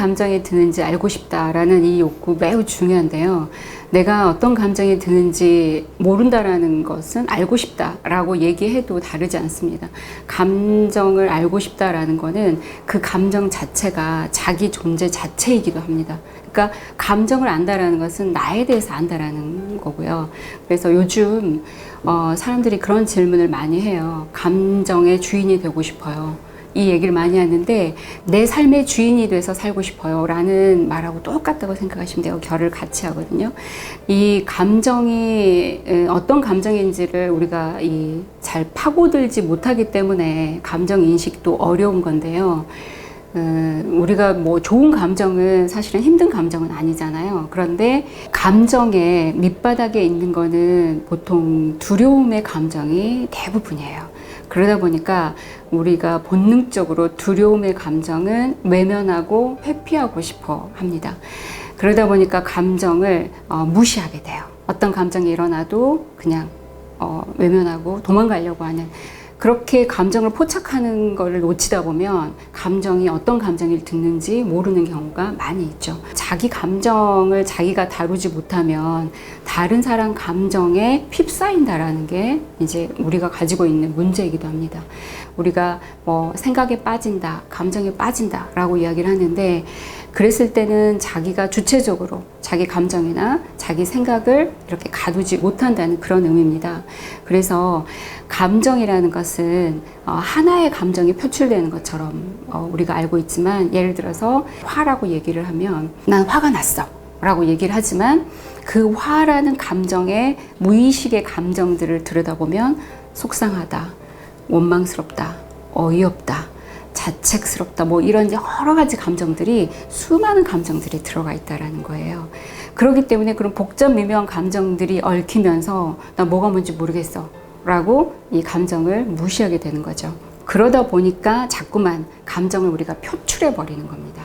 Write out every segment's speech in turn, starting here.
감정이 드는지 알고 싶다라는 이 욕구 매우 중요한데요. 내가 어떤 감정이 드는지 모른다라는 것은 알고 싶다라고 얘기해도 다르지 않습니다. 감정을 알고 싶다라는 거는 그 감정 자체가 자기 존재 자체이기도 합니다. 그러니까 감정을 안다라는 것은 나에 대해서 안다라는 거고요. 그래서 요즘 사람들이 그런 질문을 많이 해요. 감정의 주인이 되고 싶어요. 이 얘기를 많이 하는데 내 삶의 주인이 돼서 살고 싶어요 라는 말하고 똑같다고 생각하시면 돼요. 결을 같이 하거든요. 이 감정이 어떤 감정인지를 우리가 잘 파고들지 못하기 때문에 감정 인식도 어려운 건데요. 우리가 뭐 좋은 감정은 사실은 힘든 감정은 아니잖아요. 그런데 감정의 밑바닥에 있는 거는 보통 두려움의 감정이 대부분이에요. 그러다 보니까 우리가 본능적으로 두려움의 감정은 외면하고 회피하고 싶어 합니다. 그러다 보니까 감정을 무시하게 돼요. 어떤 감정이 일어나도 그냥 외면하고 도망가려고 하는, 그렇게 감정을 포착하는 것을 놓치다 보면 감정이 어떤 감정을 듣는지 모르는 경우가 많이 있죠. 자기 감정을 자기가 다루지 못하면 다른 사람 감정에 휩싸인다라는 게 이제 우리가 가지고 있는 문제이기도 합니다. 우리가 뭐 생각에 빠진다, 감정에 빠진다 라고 이야기를 하는데, 그랬을 때는 자기가 주체적으로 자기 감정이나 자기 생각을 이렇게 가두지 못한다는 그런 의미입니다. 그래서 감정이라는 것은 하나의 감정이 표출되는 것처럼 우리가 알고 있지만, 예를 들어서 화라고 얘기를 하면 난 화가 났어 라고 얘기를 하지만 그 화라는 감정의 무의식의 감정들을 들여다보면 속상하다, 원망스럽다, 어이없다, 자책스럽다, 뭐 이런 여러 가지 감정들이, 수많은 감정들이 들어가 있다라는 거예요. 그렇기 때문에 그런 복잡 미묘한 감정들이 얽히면서 나 뭐가 뭔지 모르겠어 라고 이 감정을 무시하게 되는 거죠. 그러다 보니까 자꾸만 감정을 우리가 표출해 버리는 겁니다.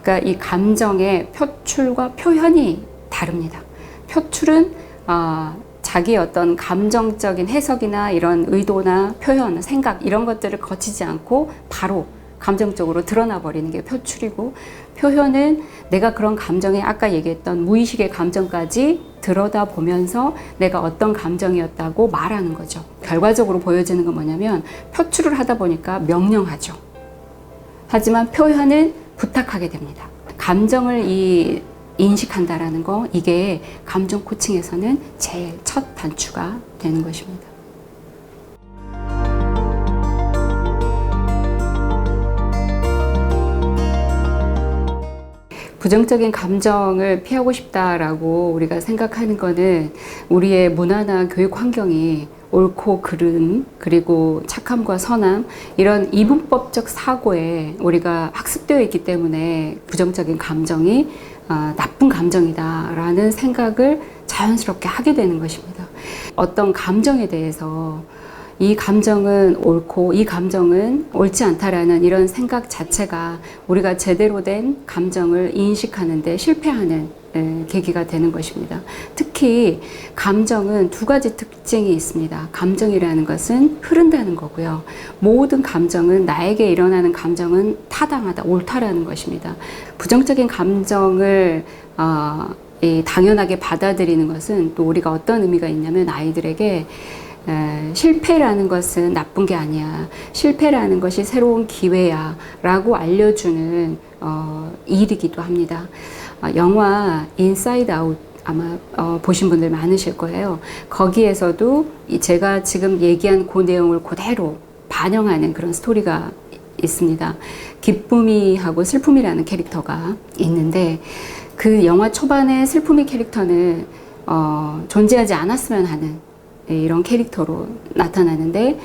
그러니까 이 감정의 표출과 표현이 다릅니다. 표출은 자기의 어떤 감정적인 해석이나 이런 의도나 표현, 생각 이런 것들을 거치지 않고 바로 감정적으로 드러나 버리는 게 표출이고, 표현은 내가 그런 감정에 아까 얘기했던 무의식의 감정까지 들여다보면서 내가 어떤 감정이었다고 말하는 거죠. 결과적으로 보여지는 건 뭐냐면 표출을 하다 보니까 명령하죠. 하지만 표현은 부탁하게 됩니다. 감정을 인식한다라는 거, 이게 감정 코칭에서는 제일 첫 단추가 되는 것입니다. 부정적인 감정을 피하고 싶다라고 우리가 생각하는 거는 우리의 문화나 교육 환경이 옳고 그름, 그리고 착함과 선함, 이런 이분법적 사고에 우리가 학습되어 있기 때문에 부정적인 감정이 나쁜 감정이다라는 생각을 자연스럽게 하게 되는 것입니다. 어떤 감정에 대해서 이 감정은 옳고 이 감정은 옳지 않다라는 이런 생각 자체가 우리가 제대로 된 감정을 인식하는 데 실패하는 계기가 되는 것입니다. 특히 감정은 두 가지 특징이 있습니다. 감정이라는 것은 흐른다는 거고요. 모든 감정은, 나에게 일어나는 감정은 타당하다, 옳다라는 것입니다. 부정적인 감정을 당연하게 받아들이는 것은 또 우리가 어떤 의미가 있냐면, 아이들에게 실패라는 것은 나쁜 게 아니야, 실패라는 것이 새로운 기회야 라고 알려주는 일이기도 합니다. 영화 인사이드 아웃 아마 보신 분들 많으실 거예요. 거기에서도 제가 지금 얘기한 그 내용을 그대로 반영하는 그런 스토리가 있습니다. 기쁨이하고 슬픔이라는 캐릭터가 있는데, 그 영화 초반에 슬픔이 캐릭터는 존재하지 않았으면 하는 이런 캐릭터로 나타나는데,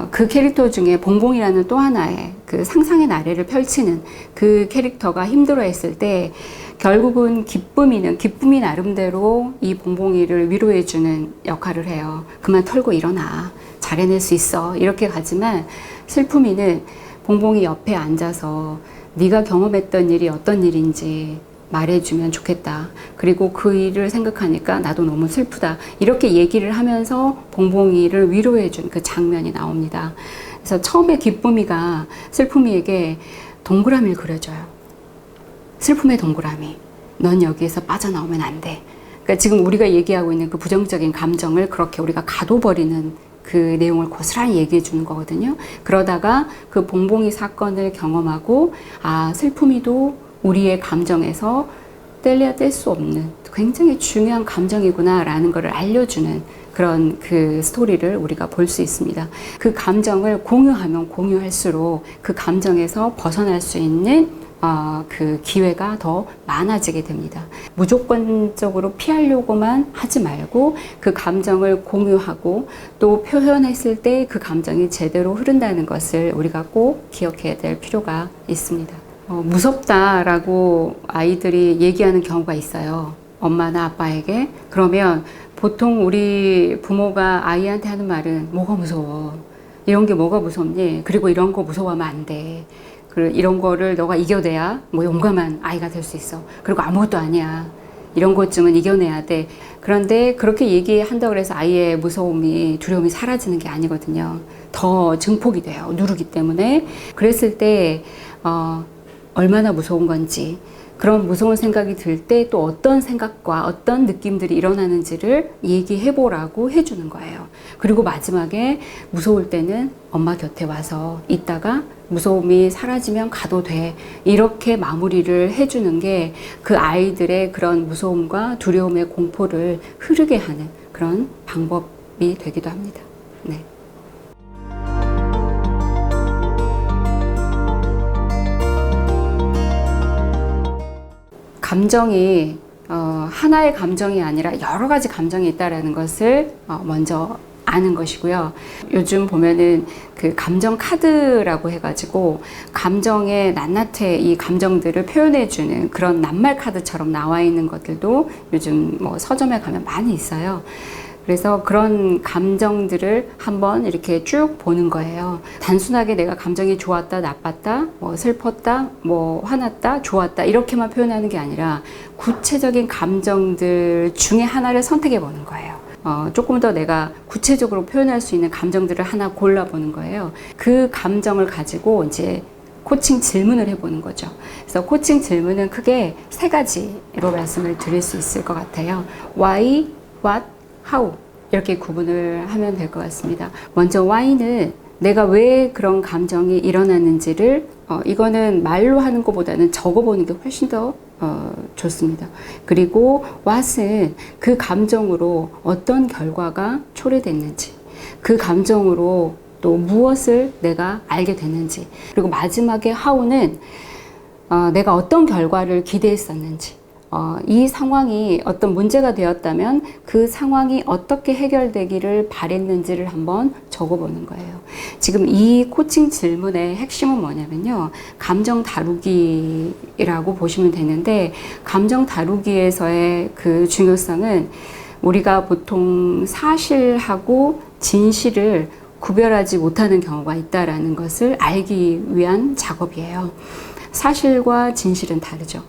그 캐릭터 중에 봉봉이라는 또 하나의 그 상상의 나래를 펼치는 그 캐릭터가 힘들어했을 때 결국은 기쁨이 나름대로 이 봉봉이를 위로해주는 역할을 해요. 그만 털고 일어나, 잘 해낼 수 있어, 이렇게 가지만 슬픔이는 봉봉이 옆에 앉아서 네가 경험했던 일이 어떤 일인지 말해주면 좋겠다, 그리고 그 일을 생각하니까 나도 너무 슬프다, 이렇게 얘기를 하면서 봉봉이를 위로해준 그 장면이 나옵니다. 그래서 처음에 기쁨이가 슬픔이에게 동그라미를 그려줘요. 슬픔의 동그라미. 넌 여기에서 빠져나오면 안 돼. 그러니까 지금 우리가 얘기하고 있는 그 부정적인 감정을 그렇게 우리가 가둬버리는 그 내용을 고스란히 얘기해 주는 거거든요. 그러다가 그 봉봉이 사건을 경험하고 슬픔이도 우리의 감정에서 뗄래야 뗄 수 없는 굉장히 중요한 감정이구나 라는 것을 알려주는 그런 그 스토리를 우리가 볼 수 있습니다. 그 감정을 공유하면 공유할수록 그 감정에서 벗어날 수 있는 그 기회가 더 많아지게 됩니다. 무조건적으로 피하려고만 하지 말고 그 감정을 공유하고 또 표현했을 때 그 감정이 제대로 흐른다는 것을 우리가 꼭 기억해야 될 필요가 있습니다. 무섭다라고 아이들이 얘기하는 경우가 있어요. 엄마나 아빠에게. 그러면 보통 우리 부모가 아이한테 하는 말은 뭐가 무서워? 이런 게 뭐가 무섭니? 그리고 이런 거 무서워하면 안 돼. 이런 거를 너가 이겨내야 뭐 용감한 아이가 될 수 있어. 그리고 아무것도 아니야. 이런 것쯤은 이겨내야 돼. 그런데 그렇게 얘기한다고 해서 아이의 무서움이, 두려움이 사라지는 게 아니거든요. 더 증폭이 돼요. 누르기 때문에. 그랬을 때 얼마나 무서운 건지, 그런 무서운 생각이 들 때 또 어떤 생각과 어떤 느낌들이 일어나는지를 얘기해 보라고 해주는 거예요. 그리고 마지막에 무서울 때는 엄마 곁에 와서 있다가 무서움이 사라지면 가도 돼. 이렇게 마무리를 해주는 게 그 아이들의 그런 무서움과 두려움의 공포를 흐르게 하는 그런 방법이 되기도 합니다. 네. 감정이 하나의 감정이 아니라 여러 가지 감정이 있다는 것을 먼저 아는 것이고요. 요즘 보면은 그 감정 카드라고 해가지고 감정의 낱낱이 이 감정들을 표현해주는 그런 낱말 카드처럼 나와 있는 것들도 요즘 뭐 서점에 가면 많이 있어요. 그래서 그런 감정들을 한번 이렇게 쭉 보는 거예요. 단순하게 내가 감정이 좋았다, 나빴다, 뭐 슬펐다, 뭐 화났다, 좋았다 이렇게만 표현하는 게 아니라 구체적인 감정들 중에 하나를 선택해 보는 거예요. 조금 더 내가 구체적으로 표현할 수 있는 감정들을 하나 골라보는 거예요. 그 감정을 가지고 이제 코칭 질문을 해보는 거죠. 그래서 코칭 질문은 크게 3가지로 말씀을 드릴 수 있을 것 같아요. Why, What, How 이렇게 구분을 하면 될 것 같습니다. 먼저 Why는 내가 왜 그런 감정이 일어나는지를 이거는 말로 하는 것보다는 적어보는 게 훨씬 더 좋습니다. 그리고 What은 그 감정으로 어떤 결과가 초래됐는지, 그 감정으로 또 무엇을 내가 알게 됐는지, 그리고 마지막에 How는 내가 어떤 결과를 기대했었는지, 이 상황이 어떤 문제가 되었다면 그 상황이 어떻게 해결되기를 바랬는지를 한번 적어보는 거예요. 지금 이 코칭 질문의 핵심은 뭐냐면요. 감정 다루기라고 보시면 되는데, 감정 다루기에서의 그 중요성은 우리가 보통 사실하고 진실을 구별하지 못하는 경우가 있다는 것을 알기 위한 작업이에요. 사실과 진실은 다르죠.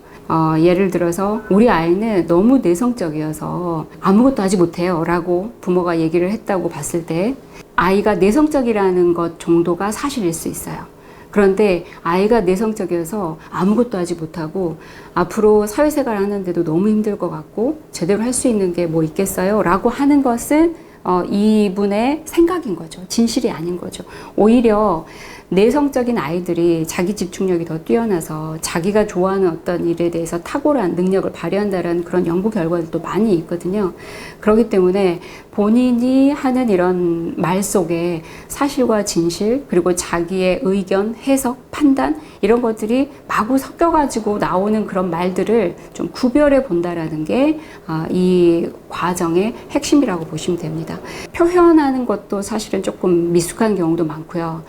예를 들어서 우리 아이는 너무 내성적이어서 아무것도 하지 못해요 라고 부모가 얘기를 했다고 봤을 때 아이가 내성적이라는 것 정도가 사실일 수 있어요. 그런데 아이가 내성적이어서 아무것도 하지 못하고 앞으로 사회생활 하는데도 너무 힘들 것 같고 제대로 할 수 있는 게 뭐 있겠어요? 라고 하는 것은 이분의 생각인 거죠. 진실이 아닌 거죠. 오히려 내성적인 아이들이 자기 집중력이 더 뛰어나서 자기가 좋아하는 어떤 일에 대해서 탁월한 능력을 발휘한다는 그런 연구 결과들도 많이 있거든요. 그렇기 때문에 본인이 하는 이런 말 속에 사실과 진실, 그리고 자기의 의견, 해석, 판단 이런 것들이 마구 섞여가지고 나오는 그런 말들을 좀 구별해 본다라는 게 이 과정의 핵심이라고 보시면 됩니다. 표현하는 것도 사실은 조금 미숙한 경우도 많고요.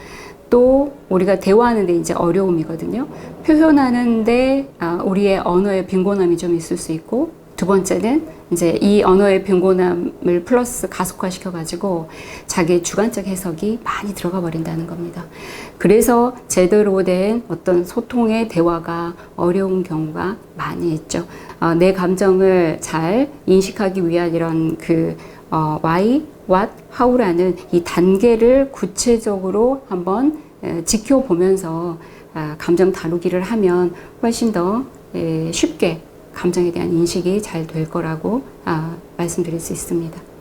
또 우리가 대화하는데 이제 어려움이거든요. 표현하는데 우리의 언어의 빈곤함이 좀 있을 수 있고, 두 번째는 이제 이 언어의 빈곤함을 플러스 가속화 시켜가지고 자기의 주관적 해석이 많이 들어가 버린다는 겁니다. 그래서 제대로 된 어떤 소통의 대화가 어려운 경우가 많이 있죠. 내 감정을 잘 인식하기 위한 이런 why, what, how라는 이 단계를 구체적으로 한번 지켜보면서 감정 다루기를 하면 훨씬 더 쉽게 감정에 대한 인식이 잘 될 거라고 말씀드릴 수 있습니다.